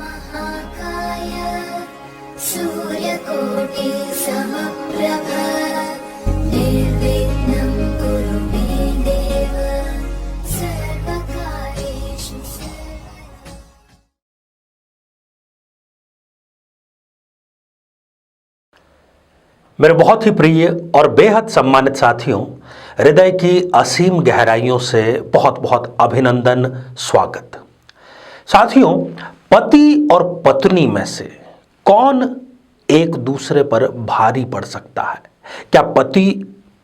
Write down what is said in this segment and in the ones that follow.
महाकाय सूर्यकोटि समप्रभ निर्विघ्नं कुरु मे देव सर्वकार्येषु सर्वदा। मेरे बहुत ही प्रिय और बेहद सम्मानित साथियों, हृदय की असीम गहराइयों से बहुत बहुत अभिनंदन, स्वागत। साथियों, पति और पत्नी में से कौन एक दूसरे पर भारी पड़ सकता है? क्या पति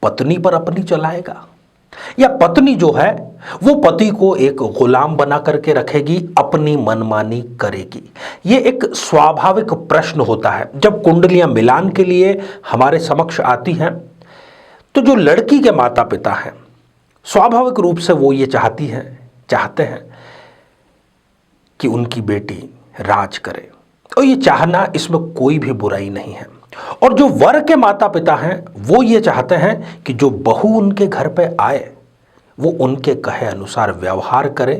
पत्नी पर अपनी चलाएगा, या पत्नी जो है वो पति को एक गुलाम बना करके रखेगी, अपनी मनमानी करेगी? ये एक स्वाभाविक प्रश्न होता है जब कुंडलियां मिलान के लिए हमारे समक्ष आती हैं। तो जो लड़की के माता पिता हैं, स्वाभाविक रूप से वो ये चाहते हैं कि उनकी बेटी राज करे, और ये चाहना, इसमें कोई भी बुराई नहीं है। और जो वर के माता पिता हैं वो ये चाहते हैं कि जो बहू उनके घर पे आए वो उनके कहे अनुसार व्यवहार करे,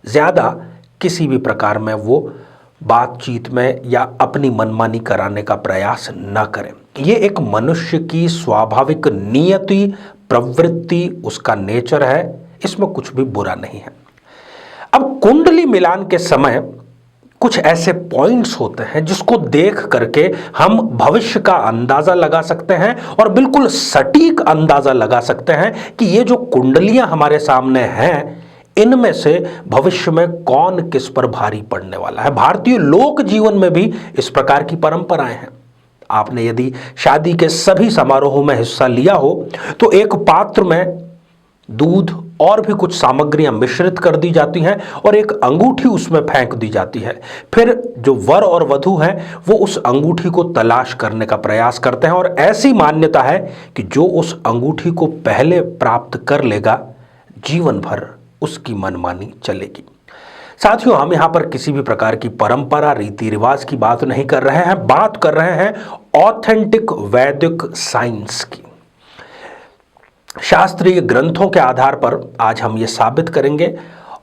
ज़्यादा किसी भी प्रकार में वो बातचीत में या अपनी मनमानी कराने का प्रयास न करें। ये एक मनुष्य की स्वाभाविक नियति, प्रवृत्ति, उसका नेचर है, इसमें कुछ भी बुरा नहीं है। अब कुंडली मिलान के समय कुछ ऐसे पॉइंट्स होते हैं जिसको देख करके हम भविष्य का अंदाजा लगा सकते हैं, और बिल्कुल सटीक अंदाजा लगा सकते हैं कि ये जो कुंडलियां हमारे सामने हैं, इनमें से भविष्य में कौन किस पर भारी पड़ने वाला है। भारतीय लोक जीवन में भी इस प्रकार की परंपराएं हैं। आपने यदि शादी के सभी समारोहों में हिस्सा लिया हो तो एक पात्र में दूध और भी कुछ सामग्रियां मिश्रित कर दी जाती हैं और एक अंगूठी उसमें फेंक दी जाती है। फिर जो वर और वधू हैं वो उस अंगूठी को तलाश करने का प्रयास करते हैं, और ऐसी मान्यता है कि जो उस अंगूठी को पहले प्राप्त कर लेगा, जीवन भर उसकी मनमानी चलेगी। साथियों, हम यहां पर किसी भी प्रकार की परंपरा, रीति रिवाज की बात नहीं कर रहे हैं, बात कर रहे हैं ऑथेंटिक वैदिक साइंस की। शास्त्रीय ग्रंथों के आधार पर आज हम ये साबित करेंगे,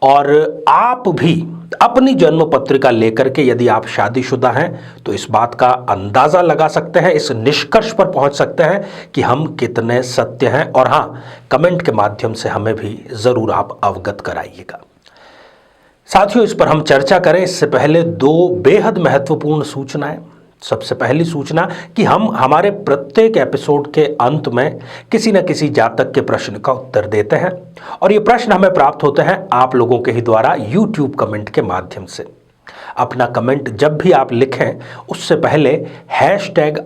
और आप भी अपनी जन्म पत्रिका लेकर के, यदि आप शादीशुदा हैं तो इस बात का अंदाजा लगा सकते हैं, इस निष्कर्ष पर पहुंच सकते हैं कि हम कितने सत्य हैं। और हाँ, कमेंट के माध्यम से हमें भी जरूर आप अवगत कराइएगा। साथियों, इस पर हम चर्चा करें इससे पहले दो बेहद महत्वपूर्ण सूचनाएं। सबसे पहली सूचना कि हम हमारे प्रत्येक एपिसोड के अंत में किसी न किसी जातक के प्रश्न का उत्तर देते हैं, और ये प्रश्न हमें प्राप्त होते हैं आप लोगों के ही द्वारा YouTube कमेंट के माध्यम से। अपना कमेंट जब भी आप लिखें उससे पहले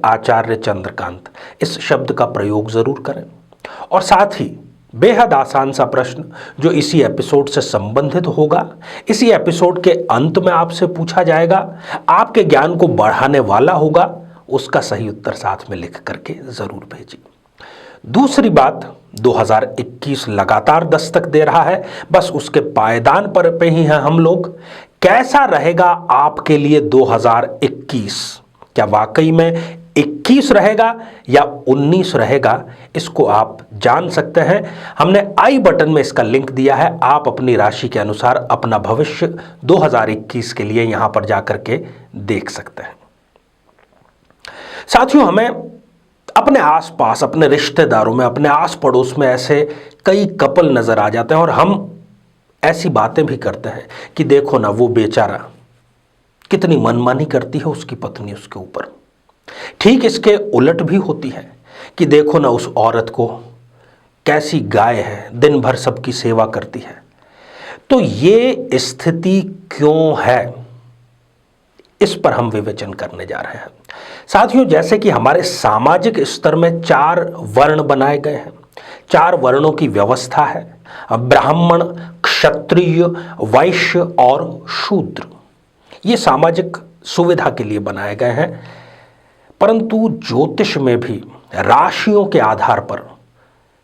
#आचार्य चंद्रकांत इस शब्द का प्रयोग जरूर करें। और साथ ही बेहद आसान सा प्रश्न जो इसी एपिसोड से संबंधित होगा, इसी एपिसोड के अंत में आपसे पूछा जाएगा, आपके ज्ञान को बढ़ाने वाला होगा, उसका सही उत्तर साथ में लिख करके जरूर भेजिए। दूसरी बात, 2021 लगातार दस्तक दे रहा है, बस उसके पायदान पर पे ही हैं हम लोग। कैसा रहेगा आपके लिए 2021? क्या वाकई में 21 रहेगा या 19 रहेगा, इसको आप जान सकते हैं। हमने आई बटन में इसका लिंक दिया है, आप अपनी राशि के अनुसार अपना भविष्य 2021 के लिए यहां पर जाकर के देख सकते हैं। साथियों, हमें अपने आसपास, अपने रिश्तेदारों में, अपने आस पड़ोस में ऐसे कई कपल नजर आ जाते हैं, और हम ऐसी बातें भी करते हैं कि देखो ना, वो बेचारा कितनी मनमानी करती है उसकी पत्नी उसके ऊपर। ठीक इसके उलट भी होती है कि देखो ना, उस औरत को कैसी गाय है, दिन भर सबकी सेवा करती है। तो ये स्थिति क्यों है, इस पर हम विवेचन करने जा रहे हैं। साथियों, जैसे कि हमारे सामाजिक स्तर में 4 वर्ण बनाए गए हैं, 4 वर्णों की व्यवस्था है, ब्राह्मण, क्षत्रिय, वैश्य और शूद्र। ये सामाजिक सुविधा के लिए बनाए गए हैं, परंतु ज्योतिष में भी राशियों के आधार पर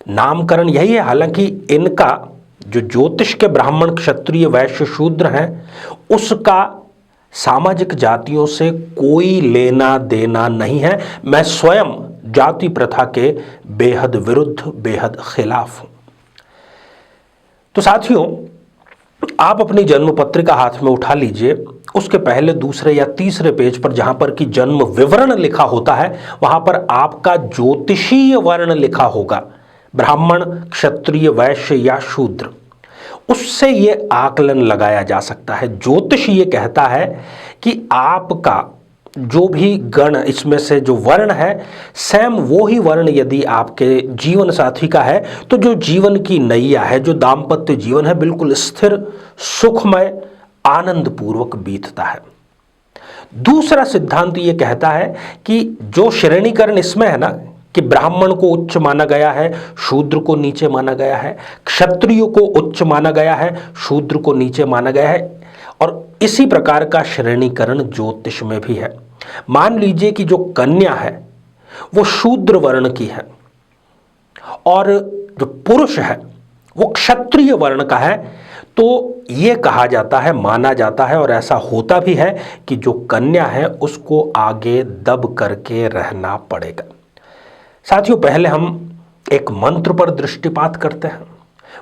नामकरण यही है। हालांकि इनका जो ज्योतिष के ब्राह्मण, क्षत्रिय, वैश्य, शूद्र हैं, उसका सामाजिक जातियों से कोई लेना देना नहीं है। मैं स्वयं जाति प्रथा के बेहद विरुद्ध, बेहद खिलाफ हूं। तो साथियों, आप अपनी जन्म पत्रिका हाथ में उठा लीजिए उसके पहले दूसरे या तीसरे पेज पर जहां पर कि जन्म विवरण लिखा होता है वहां पर आपका ज्योतिषीय वर्ण लिखा होगा, ब्राह्मण, क्षत्रिय, वैश्य या शूद्र। उससे ये आकलन लगाया जा सकता है। ज्योतिष ये कहता है कि आपका जो भी गण इसमें से जो वर्ण है, सेम वो ही वर्ण यदि आपके जीवन साथी का है तो जो जीवन की नैया है, जो दाम्पत्य जीवन है, बिल्कुल स्थिर, सुखमय, आनंद पूर्वक बीतता है। दूसरा सिद्धांत ये कहता है कि जो श्रेणीकरण इसमें है ना, कि ब्राह्मण को उच्च माना गया है, शूद्र को नीचे माना गया है, क्षत्रिय को उच्च माना गया है, शूद्र को नीचे माना गया है, और इसी प्रकार का श्रेणीकरण ज्योतिष में भी है। मान लीजिए कि जो कन्या है वो शूद्र वर्ण की है और जो पुरुष है वो क्षत्रिय वर्ण का है, तो ये कहा जाता है, माना जाता है और ऐसा होता भी है कि जो कन्या है उसको आगे दब करके रहना पड़ेगा। साथियों, पहले हम एक मंत्र पर दृष्टिपात करते हैं।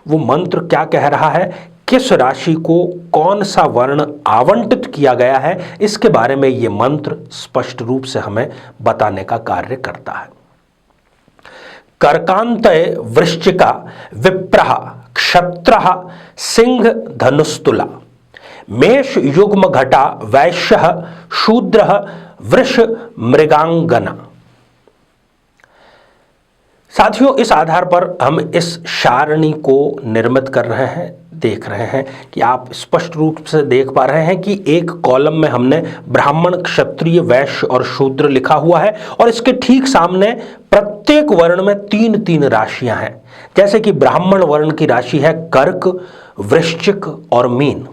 वो मंत्र क्या कह रहा है, किस राशि को कौन सा वर्ण आवंटित किया गया है, इसके बारे में ये मंत्र स्पष्ट रूप से हमें बताने का कार्य करता है। कर्कांतय वृश्चिका विप्रः क्षत्रः सिंह धनुस्तुला मेष युग्म घटा वैश्यः शूद्रः वृष मृगांगना। साथियों, इस आधार पर हम इस सारणी को निर्मित कर रहे हैं, देख रहे हैं कि आप स्पष्ट रूप से देख पा रहे हैं कि एक कॉलम में हमने ब्राह्मण, क्षत्रिय, वैश्य और शूद्र लिखा हुआ है और इसके ठीक सामने प्रत्येक वर्ण में 3-3 राशियां हैं। जैसे कि ब्राह्मण वर्ण की राशि है कर्क, वृश्चिक और मीन।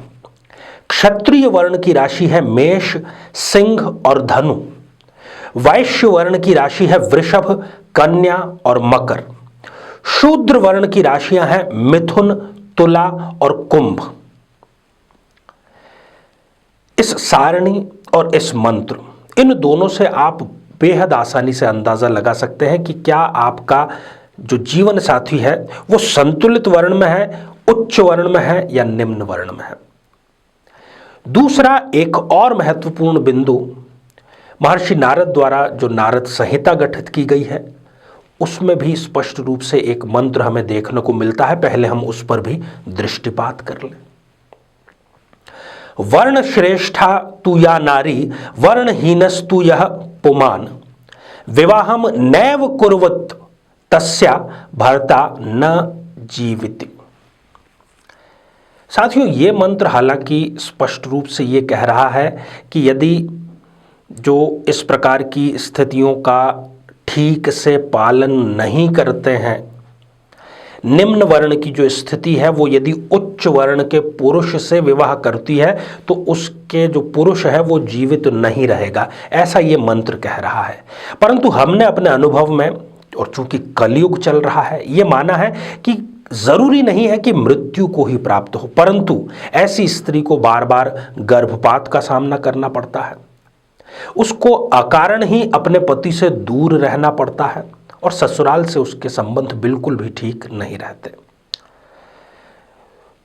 क्षत्रिय वर्ण की राशि है मेष, सिंह और धनु। वैश्य वर्ण की राशि है वृषभ, कन्या और मकर। शूद्र वर्ण की राशियां हैं मिथुन, तुला और कुंभ। इस सारणी और इस मंत्र, इन दोनों से आप बेहद आसानी से अंदाजा लगा सकते हैं कि क्या आपका जो जीवन साथी है वो संतुलित वर्ण में है, उच्च वर्ण में है या निम्न वर्ण में है। दूसरा एक और महत्वपूर्ण बिंदु, महर्षि नारद द्वारा जो नारद संहिता गठित की गई है उसमें भी स्पष्ट रूप से एक मंत्र हमें देखने को मिलता है। पहले हम उस पर भी दृष्टिपात कर लें। वर्ण श्रेष्ठा तु या नारी वर्णहीनस्तु यह पुमान विवाहम नैव कुर्वत तस्या भर्ता न जीविति। साथियों, ये मंत्र हालांकि स्पष्ट रूप से ये कह रहा है कि यदि जो इस प्रकार की स्थितियों का ठीक से पालन नहीं करते हैं, निम्न वर्ण की जो स्थिति है वो यदि उच्च वर्ण के पुरुष से विवाह करती है तो उसके जो पुरुष है वो जीवित नहीं रहेगा, ऐसा ये मंत्र कह रहा है। परंतु हमने अपने अनुभव में, और चूंकि कलयुग चल रहा है, ये माना है कि जरूरी नहीं है कि मृत्यु को ही प्राप्त हो, परंतु ऐसी स्त्री को बार बार गर्भपात का सामना करना पड़ता है, उसको अकारण ही अपने पति से दूर रहना पड़ता है और ससुराल से उसके संबंध बिल्कुल भी ठीक नहीं रहते।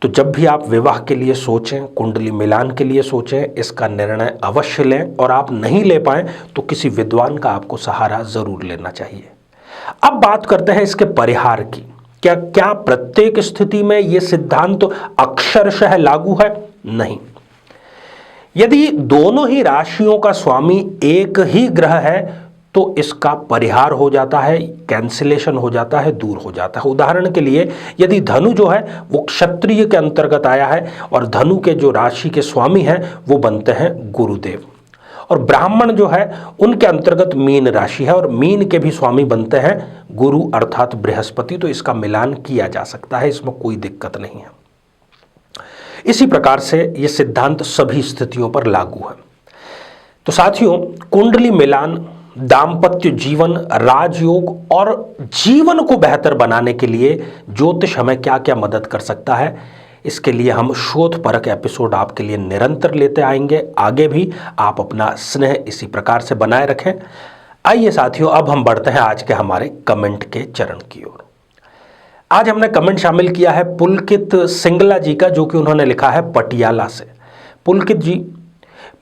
तो जब भी आप विवाह के लिए सोचें, कुंडली मिलान के लिए सोचें, इसका निर्णय अवश्य लें और आप नहीं ले पाएं तो किसी विद्वान का आपको सहारा जरूर लेना चाहिए। अब बात करते हैं इसके परिहार की। क्या प्रत्येक स्थिति में यह सिद्धांत तो अक्षरशः लागू है? नहीं। यदि दोनों ही राशियों का स्वामी एक ही ग्रह है तो इसका परिहार हो जाता है, कैंसिलेशन हो जाता है, दूर हो जाता है। उदाहरण के लिए यदि धनु जो है वो क्षत्रिय के अंतर्गत आया है और धनु के जो राशि के स्वामी हैं वो बनते हैं गुरुदेव, और ब्राह्मण जो है उनके अंतर्गत मीन राशि है और मीन के भी स्वामी बनते हैं गुरु अर्थात बृहस्पति। तो इसका मिलान किया जा सकता है, इसमें कोई दिक्कत नहीं है। इसी प्रकार से यह सिद्धांत सभी स्थितियों पर लागू है। तो साथियों, कुंडली मिलान दाम्पत्य जीवन, राजयोग और जीवन को बेहतर बनाने के लिए ज्योतिष हमें क्या क्या मदद कर सकता है, इसके लिए हम शोधपरक एपिसोड आपके लिए निरंतर लेते आएंगे। आगे भी आप अपना स्नेह इसी प्रकार से बनाए रखें। आइए साथियों, अब हम बढ़ते हैं आज के हमारे कमेंट के चरण की ओर। आज हमने कमेंट शामिल किया है पुलकित सिंगला जी का, जो कि उन्होंने लिखा है पटियाला से। पुलकित जी,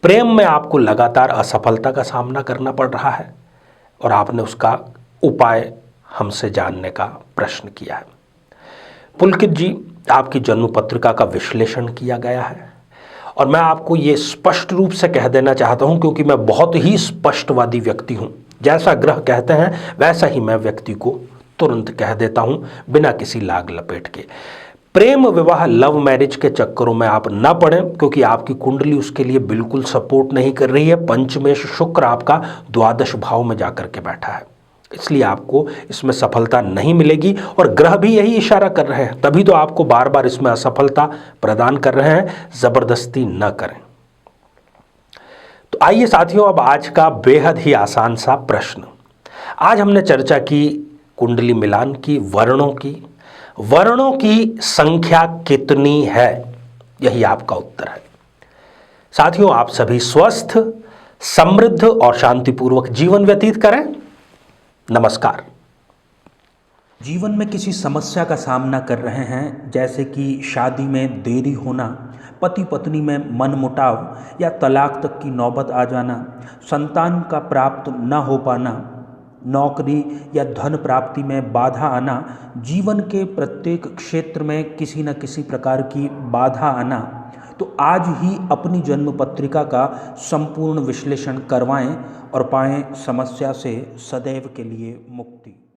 प्रेम में आपको लगातार असफलता का सामना करना पड़ रहा है और आपने उसका उपाय हमसे जानने का प्रश्न किया है। पुलकित जी, आपकी जन्म पत्रिका का विश्लेषण किया गया है और मैं आपको ये स्पष्ट रूप से कह देना चाहता हूं, क्योंकि मैं बहुत ही स्पष्टवादी व्यक्ति हूं। जैसा ग्रह कहते हैं वैसा ही मैं व्यक्ति को तुरंत कह देता हूं, बिना किसी लाग लपेट के। प्रेम विवाह लव मैरिज के चक्करों में आप ना पड़ें, क्योंकि आपकी कुंडली उसके लिए बिल्कुल सपोर्ट नहीं कर रही है। पंचमेश शुक्र आपका द्वादश भाव में जाकर के बैठा है, इसलिए आपको इसमें सफलता नहीं मिलेगी और ग्रह भी यही इशारा कर रहे हैं, तभी तो आपको बार बार इसमें असफलता प्रदान कर रहे हैं। जबरदस्ती न करें। तो आइए साथियों, अब आज का बेहद ही आसान सा प्रश्न। आज हमने चर्चा की कुंडली मिलान की, वर्णों की संख्या कितनी है, यही आपका उत्तर है। साथियों, आप सभी स्वस्थ, समृद्ध और शांतिपूर्वक जीवन व्यतीत करें। नमस्कार। जीवन में किसी समस्या का सामना कर रहे हैं, जैसे कि शादी में देरी होना, पति पत्नी में मनमुटाव या तलाक तक की नौबत आ जाना, संतान का प्राप्त न हो पाना, नौकरी या धन प्राप्ति में बाधा आना, जीवन के प्रत्येक क्षेत्र में किसी न किसी प्रकार की बाधा आना, तो आज ही अपनी जन्म पत्रिका का संपूर्ण विश्लेषण करवाएं और पाएं समस्या से सदैव के लिए मुक्ति।